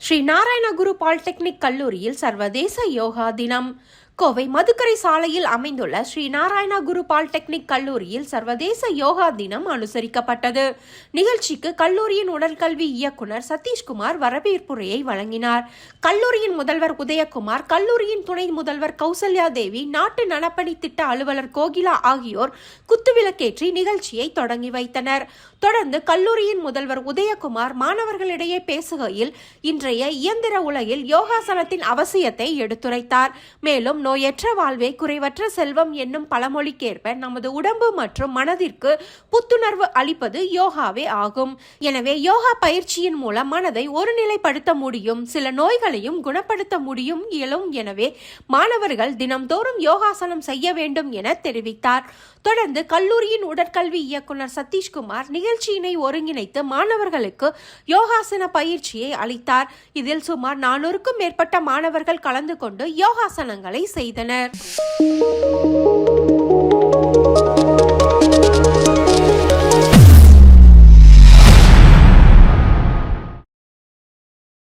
ஸ்ரீ நாராயண குரு polytechnic கல்லூரியில் சர்வதேச யோகா தினம். கோவை மதுக்கரை சாலையில் அமைந்துள்ள ஸ்ரீ நாராயண குரு பாலிடெக்னிக் கல்லூரியில் சர்வதேச யோகா தினம் அனுசரிக்கப்பட்டது. நிகழ்ச்சிக்கு கல்லூரியின் உடற்கல்வி இயக்குனர் சதீஷ்குமார் வரவேற்புரையை வழங்கினார். கல்லூரியின் முதல்வர் உதயகுமார், கல்லூரியின் துணை முதல்வர் கௌசல்யா தேவி, நாட்டு நலப்பணி திட்ட அலுவலர் கோகிலா ஆகியோர் குத்துவிளக்கேற்றி நிகழ்ச்சியை தொடங்கி வைத்தனர். தொடர்ந்து கல்லூரியின் முதல்வர் உதயகுமார் மாணவர்களிடையே பேசுகையில் இன்றைய இயந்திர உலகில் யோகாசனத்தின் அவசியத்தை எடுத்துரைத்தார். மேலும் நோயற்ற வாழ்வே குறைவற்ற செல்வம் என்னும் பழமொழிக்கேற்ப நமது உடம்பு மற்றும் மனதிற்கு புத்துணர்வு அளிப்பது யோகாவே ஆகும். எனவே யோகா பயிற்சியின் மூலம் மனதை ஒருநிலைப்படுத்த முடியும், சில நோய்களையும் குணப்படுத்த முடியும் இயலும். எனவே மாணவர்கள் தினம்தோறும் யோகாசனம் செய்ய வேண்டும் என தெரிவித்தார். தொடர்ந்து கல்லூரியின் உடற்கல்வி இயக்குனர் சதீஷ்குமார் நிகழ்ச்சியினை ஒருங்கிணைத்து மாணவர்களுக்கு யோகாசன பயிற்சியை அளித்தார். இதில் சுமார் 400க்கும் மேற்பட்ட மாணவர்கள் கலந்து கொண்டு யோகாசனங்களை செய்தனர்.